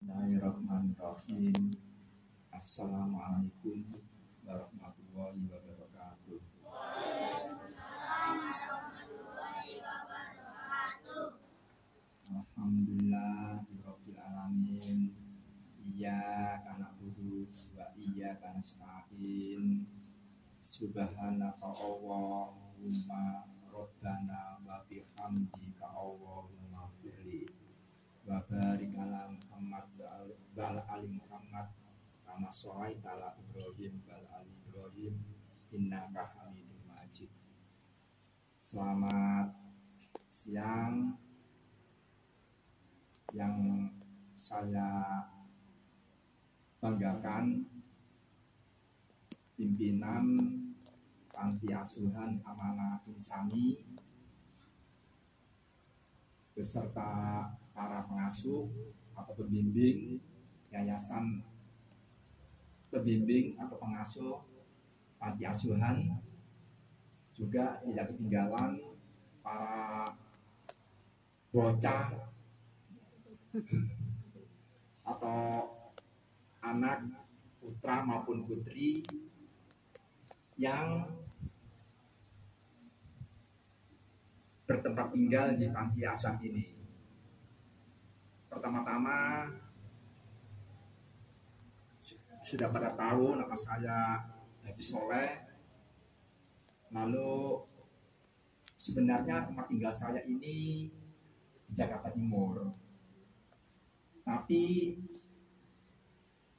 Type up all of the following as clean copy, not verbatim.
Bismillahirrahmanirrahim. Assalamualaikum warahmatullahi wabarakatuh. Alhamdulillahirabbil alamin. Iyyaka na'budu wa iyyaka nasta'in. Subhanaka Allahumma rabbana wa bihamdika Allahumma firli wa barik ala Muhammad wa ala ali Muhammad kama sholaita ala Ibrahim wa ala ali Ibrahim innaka Hamidum Majid. Selamat siang. Yang saya banggakan pimpinan Panti Asuhan Amanah Insani beserta para pengasuh atau pembimbing yayasan pembimbing atau pengasuh panti asuhan, juga tidak ketinggalan para bocah atau anak putra maupun putri yang bertempat tinggal di panti asuhan ini. Pertama-tama sudah pada tahu nama saya Haji Soleh. Lalu sebenarnya tempat tinggal saya ini di Jakarta Timur. Tapi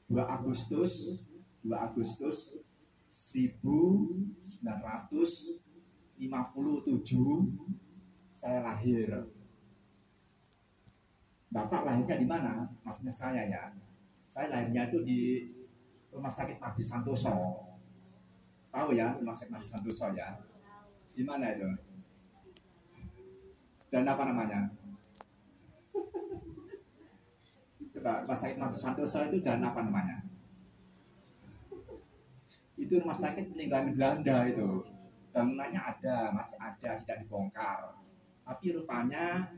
2 Agustus 1957 saya lahir. Bapak lahirnya di mana? Maksudnya saya ya. Saya lahirnya itu di Rumah Sakit Mardi Santoso. Tahu ya Rumah Sakit Mardi Santoso ya? Di mana itu? Dan apa namanya? Rumah Sakit Mardi Santoso itu jalan apa namanya? Itu rumah sakit peninggalan Belanda itu. Bangunannya ada, masih ada, tidak dibongkar. Tapi rupanya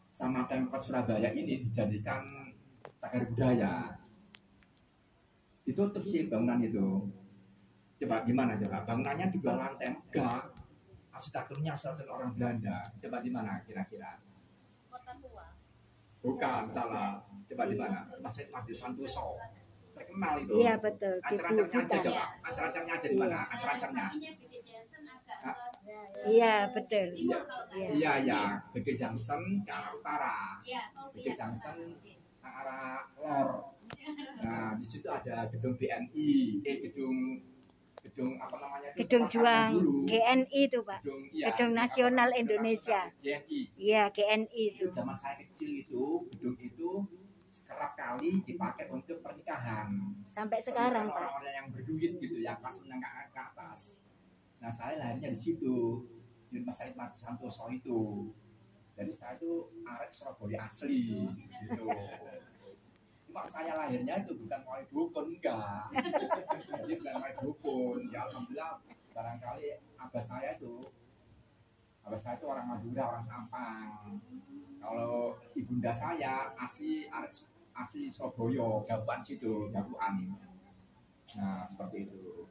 sama Pemkot Surabaya ini dijadikan cagar budaya. Ditutup sih bangunan itu. Coba gimana coba? Bangunannya 2 lantai megah. Arsitekturnya arsitektur orang Belanda. Coba di mana kira-kira? Kota Tua. Bukan, salah. Coba di mana? Rumah Sakit Mardi Santoso. Terkenal itu. Iya betul. Acara-acaranya aja coba. Acara-acaranya aja di mana? Acara-acaranya. Iya betul. Iya ya. Bukit Johnson ke arah utara. Bukit Johnson ke arah lor. Nah, di situ ada gedung BNI, gedung apa namanya itu? Gedung Juang, dulu. GNI itu Pak. Gedung Nasional Indonesia. GNI. Iya GNI itu. Zaman saya kecil itu, gedung itu kerap kali dipakai untuk pernikahan. Sampai sekarang Pak. Orang-orang yang berduit gitu, yang kelas menengah ke atas. Nah, saya lahirnya di situ, di Rumah Sakit Mardi Santoso itu. Jadi saya itu arek Surabaya asli gitu. Cuma saya lahirnya itu bukan mulai dukun, enggak. Jadi bukan mulai dukun. Ya alhamdulillah barangkali abah saya itu orang Madura, orang Sampang. Kalau ibunda saya asli Surabaya, Gabuan situ, Gabuan. Nah, seperti itu.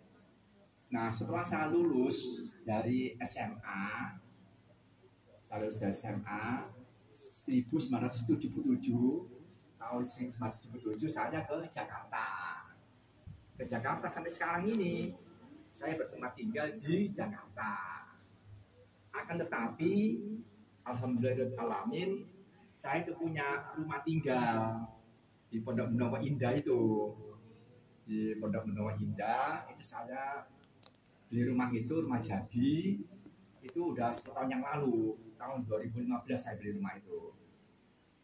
Nah, setelah saya lulus dari SMA 1977, tahun 1977 saya ke Jakarta. Ke Jakarta sampai sekarang ini saya bertempat tinggal di Jakarta. Akan tetapi alhamdulillahirrahmanirrahim saya itu punya rumah tinggal di Pondok Benowo Indah itu. Di Pondok Benowo Indah itu saya beli rumah itu, rumah jadi itu udah 10 tahun yang lalu. Tahun 2015 saya beli rumah itu.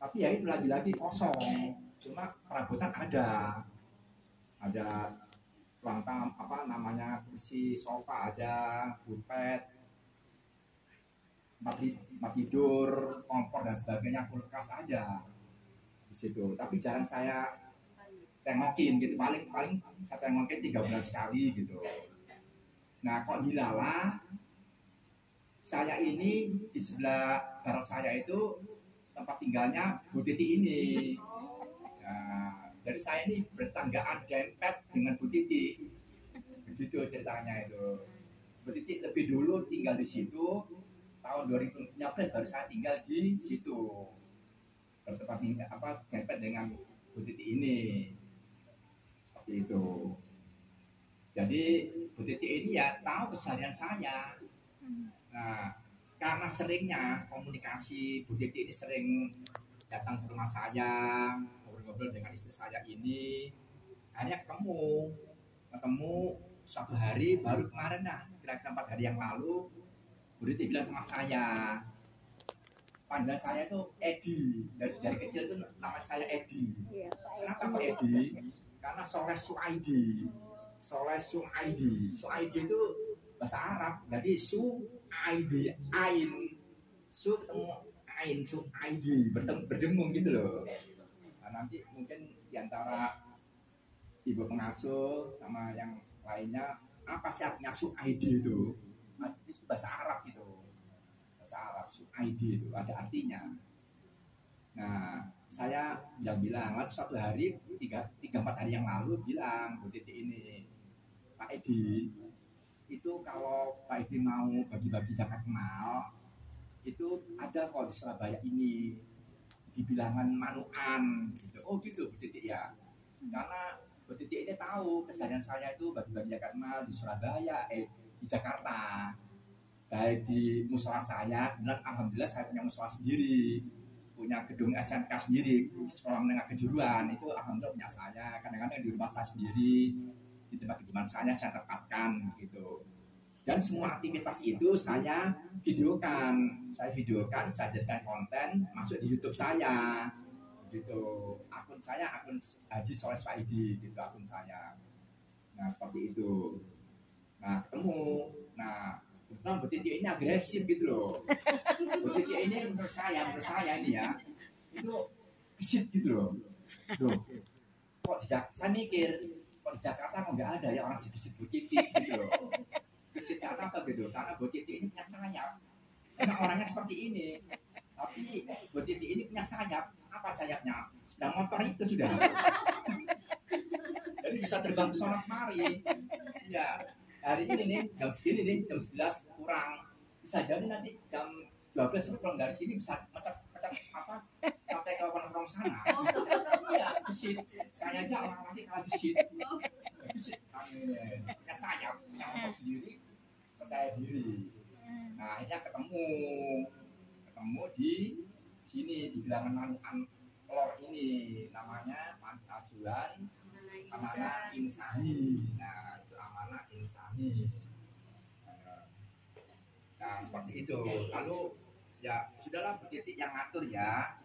Tapi ya itu lagi-lagi kosong. Cuma perabotan ada ruang tamu, apa namanya, kursi sofa ada, bupet, tempat tidur, kompor dan sebagainya, kulkas ada di situ. Tapi jarang saya tengokin gitu, paling saya tengokin 3 bulan sekali gitu. Nah, kok dilala saya ini di sebelah barat saya itu tempat tinggalnya Bu Titi ini. Nah, Jadi saya ini bertanggaan dempet dengan Bu Titi. Begitu ceritanya itu. Bu Titi lebih dulu tinggal di situ. Tahun 2015 baru saya tinggal di situ. Bertempat dempet dengan Bu Titi ini. Seperti itu. Jadi Bu Titi ini ya tahu keseharian saya. Nah, karena seringnya komunikasi, Bu Titi ini sering datang ke rumah saya, ngobrol-ngobrol dengan istri saya ini, akhirnya ketemu suatu hari baru kemarin kira-kira 4 hari yang lalu, Bu Titi bilang sama saya, panggilan saya itu Edi, dari kecil itu nama saya Edi. Kenapa kok Edi? Karena Soleh Suaidi. Suaidi itu bahasa Arab, jadi Suaidi, Ain, Su ketemu Ain, Suaidi, berdengung gitu loh. Nah, nanti mungkin diantara ibu pengasuh sama yang lainnya, apa sih artinya Suaidi itu? Itu bahasa Arab itu. Bahasa Arab, Suaidi itu ada artinya. Nah, saya bilang suatu hari 3-4 hari yang lalu bilang Bu Titi ini, Pak Edi, itu kalau Pak Edi mau bagi-bagi zakat mal, itu ada kok di Surabaya ini, di bilangan Manuan gitu. Oh gitu Bu Titi ya. Karena Bu Titi ini tahu keseharian saya itu bagi-bagi zakat mal di Surabaya, di Jakarta. Baik di musola saya, dan alhamdulillah saya punya musola sendiri, punya gedung SMK sendiri, sekolah menengah kejuruan, itu alhamdulillah punya saya. Kadang-kadang di rumah saya sendiri, di tempat kediaman saya tempatkan gitu. Dan semua aktivitas itu saya videokan, saya jadikan konten masuk di YouTube saya, gitu. Akun saya akun Haji Soleh Suaidi, gitu akun saya. Nah seperti itu. Nah ketemu, kebetulan Bu Titi ini agresif gitu loh. Bu Titi ini menurut saya ini ya, itu gesit gitu loh. Saya mikir, kok di Jakarta kok nggak ada ya orang gesit Bu Titi gitu loh. Gesitnya apa gitu, karena Bu Titi ini punya sayap. Emang orangnya seperti ini, tapi Bu Titi ini punya sayap. Apa sayapnya? Sedang motor itu sudah. Jadi bisa terbang ke sana kemari. Ya, hari ini nih jam segini nih, jam 11 kurang. Bisa jadi nanti jam 12 pulang dari sini bisa macet sampai ke orang sana. Iya, gesit. Saya aja orang nanti kalah gesit. Gesit kami punya sayap, punya motor sendiri, percaya diri. Nah akhirnya ketemu di sini di bilangan Manuan Lor ini, namanya Asuhan Amanah Insani. Nah itu Amanah Insani. Nah seperti itu. Lalu ya sudahlah Bu Titi yang ngatur ya.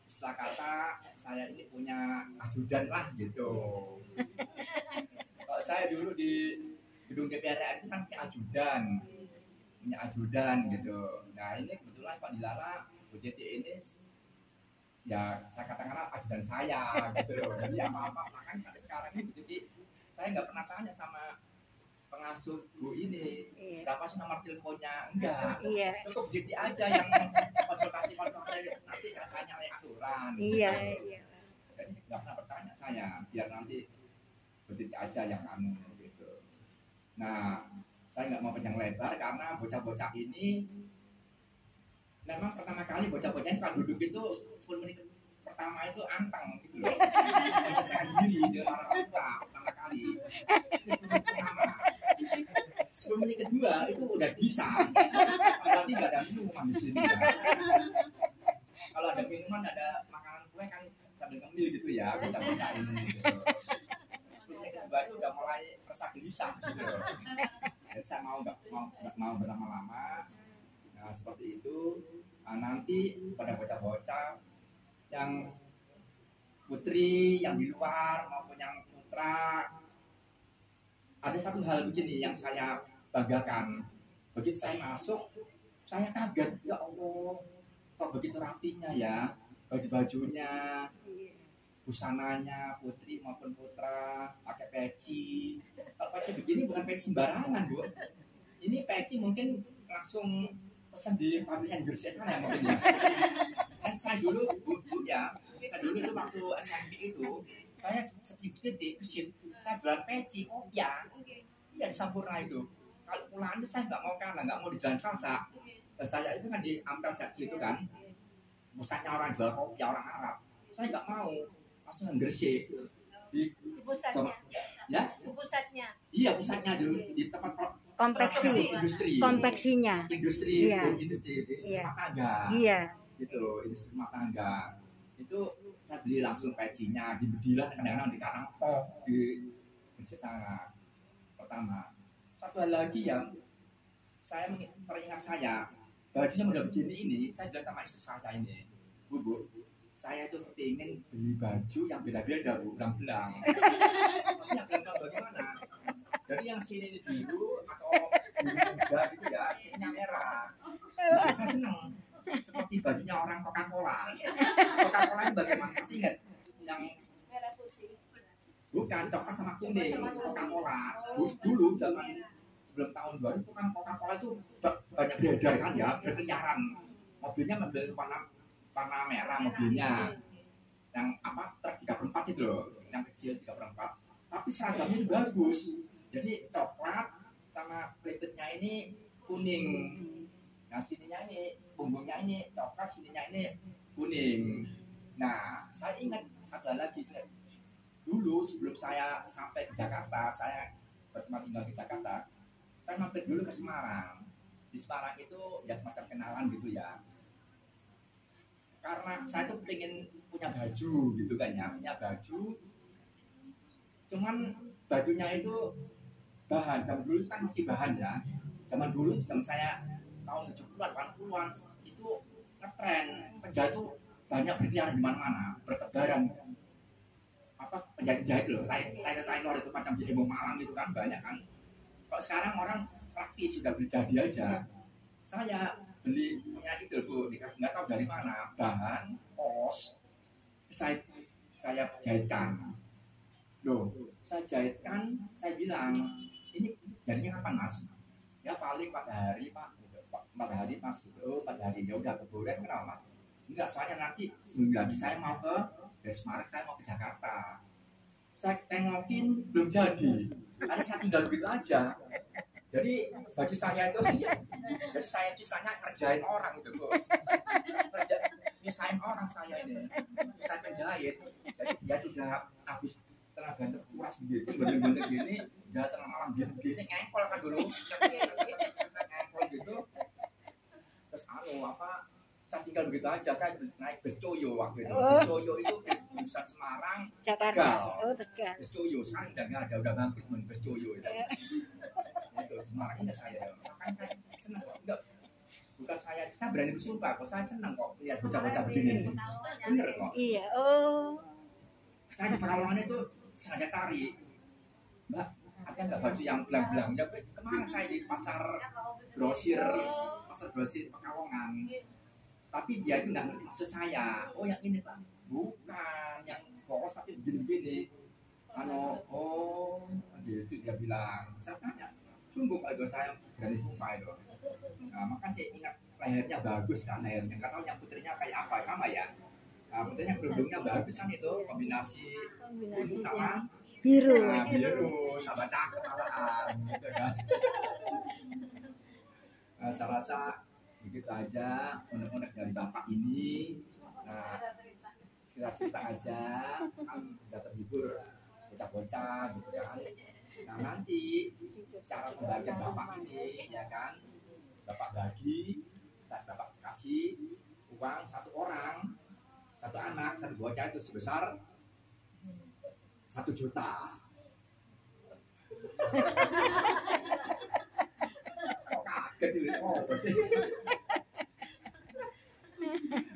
Setelah kata saya ini punya ajudan lah gitu. Kalau saya dulu di gedung DPR itu kan punya ajudan gitu. Nah ini kebetulan Pak Dilara Bu Titi ini ya saya katakanlah ajudan saya gitu loh. Jadi apa-apa makanya sampai sekarang ini Bu Titi saya nggak pernah tanya sama pengasuh Bu ini berapa sih nomor teleponnya, enggak. Cukup Bu Titi aja yang konsultasi nanti kan saya nyari aturan. Iya. Jadi nggak pernah bertanya saya, biar nanti Bu Titi aja yang gitu. Nah saya nggak mau panjang lebar karena bocah-bocah ini memang pertama kali bocah-bocah ini kalau duduk itu 10 menit pertama itu anteng gitu loh. Saya sendiri dengan orang tua pertama kali. 10 menit kedua itu udah bisa. Berarti nggak ada minuman di sini. Kalau ada minuman, ada makanan kue kan sambil ngemil gitu ya, bocah-bocah ini. Gitu. 10 menit kedua itu udah mulai resah gelisah gitu. Jadi saya nggak mau berlama-lama. Nah seperti itu. Nah, nanti pada bocah-bocah yang putri yang di luar maupun yang putra, ada satu hal begini yang saya banggakan. Begitu saya masuk, saya kaget, ya Allah, kok begitu rapinya ya, baju-bajunya, busananya, putri maupun putra, pakai peci. Kalau pakai begini bukan peci sembarangan, Bu. Ini peci mungkin langsung pesan di pabriknya di Gresik sana mungkin ya. Saya dulu, Bu ya, saya dulu itu waktu SMP itu, Saya sepi titik kesit, saya jualan peci, kopiah. Iya di Sampurna itu. Kalau pulang itu saya nggak mau kalah, nggak mau di Jalan Salsa. Dan saya itu kan di Ampel Jaksi itu kan, pusatnya orang jual kopiah orang Arab. Saya nggak mau, langsung Gresik. Di pusatnya. Ya? Di pusatnya. Iya pusatnya di tempat Konveksi. industri. Konveksinya. Industri, Iya. industri Iya. rumah tangga. Iya. Gitu loh, industri rumah tangga. Itu saya beli langsung pecinya di Bedilah, kadang-kadang di Karangpoh di Gresik sana. Pertama. Satu hal lagi yang saya teringat saya, bajunya model begini ini, saya bilang sama istri saya ini, Bu, saya itu ingin beli baju yang beda-beda, Bu, belang-belang. Maksudnya belang-belang bagaimana? Jadi yang sini ini biru atau biru muda gitu ya, sininya merah. Itu saya senang. Seperti bajunya orang Coca-Cola. Coca-Cola itu bagaimana? Masih ingat yang Merah putih. bukan coklat sama kuning Coca-Cola. Dulu zaman sebelum tahun 2000 kan Coca-Cola itu banyak beredar kan ya, berkeliaran. Mobilnya mobil warna merah mobilnya. Yang apa? Truk 3/4 itu loh, yang kecil 3/4. Tapi seragamnya itu bagus. Jadi coklat sama pelipitnya ini kuning. Nah sininya ini punggungnya ini coklat, sininya ini kuning. Nah saya ingat satu hal lagi, dulu sebelum saya sampai ke Jakarta, saya pertama tinggal ke Jakarta, saya mampir dulu ke Semarang. Di Semarang itu ya semacam kenalan gitu ya. Karena saya tuh pengen punya baju gitu kan ya, punya baju. Cuman bajunya itu bahan, zaman dulu kan masih bahan ya. Zaman dulu, zaman saya tahun 70-an, 80-an itu ngetren penjahit itu banyak berkeliaran di mana-mana, bertebaran. Apa penjahit-penjahit loh, Taylor itu macam di Embong Malang itu kan banyak kan. Kalau sekarang orang praktis sudah beli jadi aja. Saya beli punya itu Bu, dikasih nggak tahu dari mana bahan pos, saya jahitkan. Loh, saya jahitkan, saya bilang ini jadinya kapan Mas? Ya paling 4 hari Pak. 4 hari Mas. Oh 4 hari ya udah keburen kenapa Mas? Enggak, soalnya nanti seminggu lagi saya mau dari Semarang saya mau ke Jakarta. Saya tengokin belum jadi. Karena saya tinggal begitu aja. Jadi bagi saya itu, jadi saya sisanya kerjain orang itu Bu. Nyesain orang saya ini, saya penjahit. Jadi dia sudah habis tenaga terkuras begitu, bener-bener gini, jalan tengah malam gini, ngengkol kan dulu, ngengkol gitu. Terus apa? Saya tinggal begitu aja, saya naik bus Coyo waktu itu. Bus Coyo itu bus jurusan Semarang, Jakarta. Oh, Tegal. Bus Coyo sekarang udah nggak ada, udah bangkrut bus Coyo itu. Itu Semarang ini saya, makanya saya senang kok. Enggak, bukan saya berani bersumpah kok, saya senang kok lihat bocah-bocah begini. Bener kok. Iya. Oh. Saya di Pekalongan itu sengaja cari, Mbak, ada nggak baju yang belang-belang? Ya kemarin saya di pasar grosir Pekalongan. Tapi dia itu nggak ngerti maksud saya. Oh yang ini Pak, bukan yang polos tapi begini-begini. Oh gitu dia bilang. Saya tanya, sungguh Pak itu saya berani sumpah itu. Nah makanya saya ingat lehernya bagus kan lehernya. Nggak tahu yang putrinya kayak apa sama ya. Nah putrinya kerudungnya bagus kan itu kombinasi kuning sama Biru. nah, biru sama cakep malahan gitu kan. Nah, saya rasa begitu aja unek-unek dari bapak ini. Nah, sekedar cerita aja kan udah terhibur bocah-bocah gitu kan. Nah nanti cara pembagian bapak ini ya kan, bapak bagi, bapak kasih uang satu orang, satu anak, satu bocah itu sebesar 1 juta. Kok kaget ini? Oh apa sih?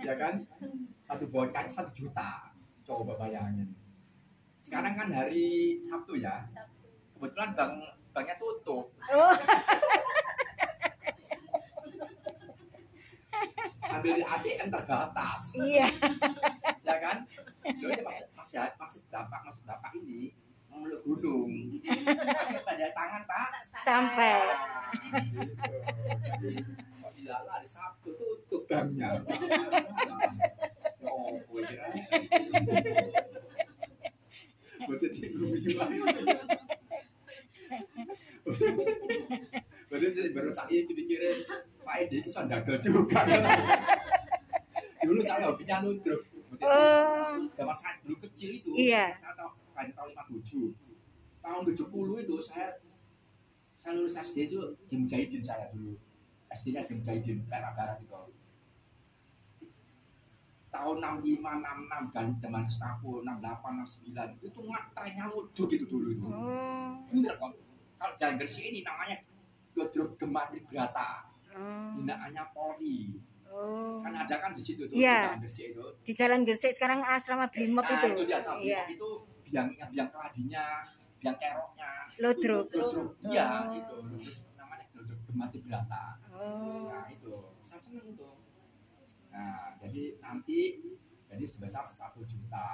Ya kan, satu bocah 1 juta. Coba bayangin. Sekarang kan hari Sabtu ya. Kebetulan banknya tutup. Oh. Ambil di ATM terbatas. Iya. Ya kan? Jadi maksud bapak ini memeluk gunung. Hanya pada tangan tak Sampai. Kok dilala hari Sabtu tutup banknya. Oh, Betul sih, baru saya dipikirin Pak Edi itu sandagel juga. Dulu saya hobinya ludruk. Zaman saya dulu kecil itu, Iya. saya tahun 57. Tahun 70 itu saya lulus SD itu di Mujahidin saya dulu. SD-nya di Mujahidin, Barat itu. Tahun 65, 66 kan, zaman Setapu, 68, 69 itu trennya ludruk gitu dulu itu. Bener kok. Kalau jalan Gresik ini namanya ludruk Gematri Brata. Binaannya Polri. Kan ada kan di situ tuh, Iya. Jalan Gresik itu. Di Jalan Gresik sekarang asrama Brimob itu. Itu dia sama Iya. itu biang keladinya, biang keroknya. Ludruk. Ludruk. Iya, itu. Ludruk namanya ludruk Gematri Brata. Nah, itu. Saya seneng tuh. Nah, jadi nanti sebesar 1 juta.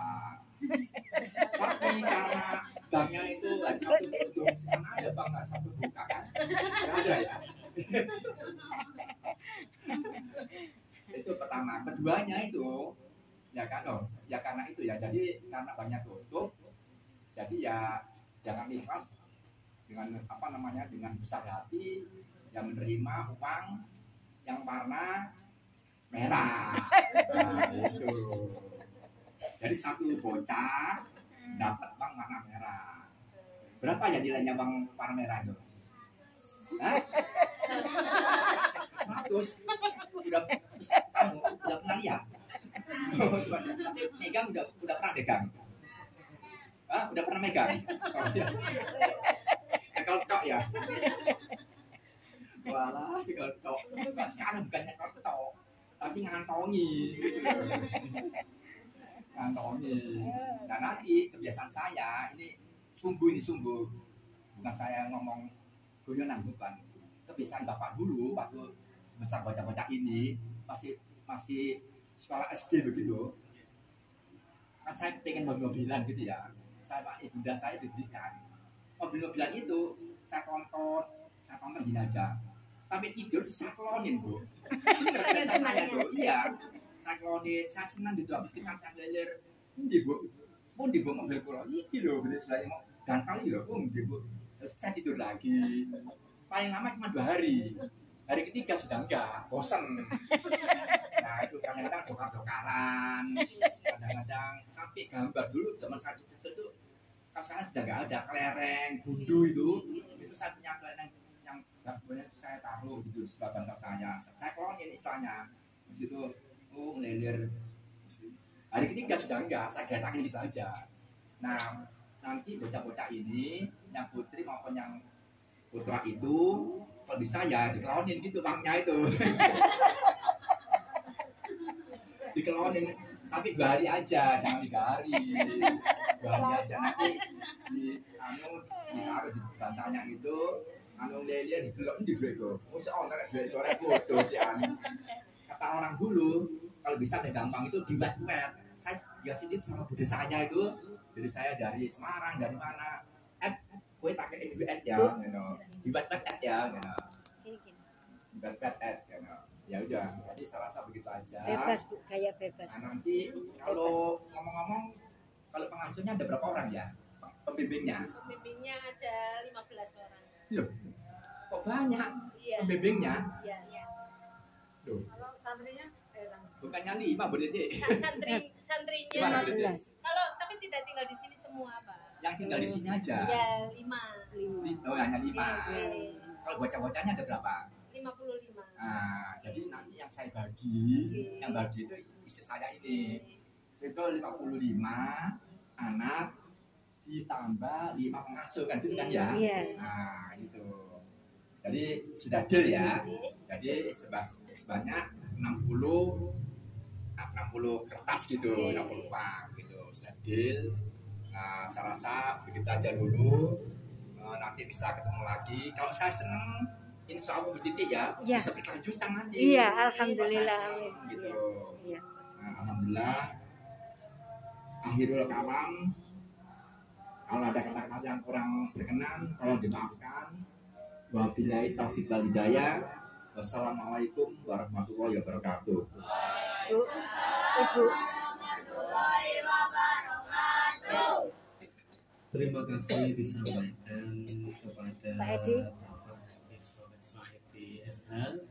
Tapi karena banknya itu ada satu tutup, karena ada bank nggak satu buka kan? Nggak ada ya. Itu pertama. Keduanya itu ya kan ya karena itu ya. Jadi karena banknya tutup, jadi ya jangan ikhlas dengan dengan besar hati yang menerima uang yang warna merah. Nah, itu. Jadi satu bocah dapat bang warna merah. Berapa ya nilainya bang warna merah itu? Hah? 100. Udah pernah lihat? Megang udah pernah megang? Hah? Udah pernah megang? Oh, ya. Kalau tok ya. Walah, kalau tok. Sekarang bukannya kalau tok, tapi ngantongi. Ngantongi. Nah nanti kebiasaan saya ini sungguh bukan saya ngomong guyonan, bukan. Kebiasaan bapak dulu waktu sebesar bocah-bocah ini masih sekolah SD begitu. Kan saya pengen mobil-mobilan gitu ya. Sama ibunda saya dibelikan mobil-mobilan itu. Saya tonton gini aja sampai tidur saya klonin, Bu. Ini saya tuh, iya. Saya klonin, saya senang gitu. Habis kita saya leler, ini Bu mobil pulau ini loh, bener sebelahnya mau gantal ini loh, Bu. Terus saya tidur lagi. Paling lama cuma 2 hari. Hari ketiga sudah enggak, bosen. Nah itu kadang-kadang dokar-dokaran, kadang-kadang sampai gambar dulu zaman saya kecil tuh. Kalau sekarang sudah enggak ada kelereng, gundu itu saya punya kelereng yang banyak saya taruh gitu di sebelah bantal saya klonin istilahnya. Terus itu ngelilir. Hari ketiga sudah enggak, saya gerakin gitu aja. Nah nanti bocah-bocah ini yang putri maupun yang putra itu kalau bisa ya dikelonin gitu banknya itu. Dikelonin sampai 2 hari aja, jangan 3 hari. 2 hari aja nanti ditaruh di bantalnya itu, lelir digelok di duit itu. Mesti orang duit itu orang bodoh sih Kata orang dulu kalau bisa megang bank itu diwet-wet. Saya dikasih tip sama bude saya itu. Bude saya dari Semarang, dari mana? Gue pakai duit ya, diwet-wet ya, diwet-wet ya udah. Jadi saya rasa begitu aja. Bebas Bu, kayak bebas. Nah, nanti kalau ngomong-ngomong, kalau pengasuhnya ada berapa orang ya? Pembimbingnya? Pembimbingnya ada 15 orang. Loh, kok banyak? Iya. Pembimbingnya? Iya. Loh, Kalau santrinya? bukannya 5 berarti? Santrinya. 15. Kalau tapi tidak tinggal di sini semua, Pak. Yang tinggal di sini aja? Ya 5. Oh, hanya 5. Iya. Kalau bocah-bocahnya ada berapa? 55. Nah, jadi nanti yang saya bagi, yang bagi itu istri saya ini. Itu 55 anak ditambah 5 pengasuh kan gitu kan ya? Iya. Nah, gitu. Jadi sudah deal ya. Jadi sebanyak 60 kertas gitu, 60 uang gitu. Sudah deal. Nah, saya rasa begitu aja dulu. Nanti bisa ketemu lagi. Kalau saya seneng, insya Allah bertitik ya, Iya. bisa berkelanjutan nanti. Iya, alhamdulillah. Seneng, gitu. Iya. Nah, alhamdulillah. Akhirul kalam. Kalau ada kata-kata yang kurang berkenan, tolong dimaafkan. Wabillahi taufiq wal hidayah. Wassalamualaikum warahmatullahi wabarakatuh. Bu, Ibu. Terima kasih disampaikan kepada Pak Edi. Bapak Haji Soleh Sohidi SH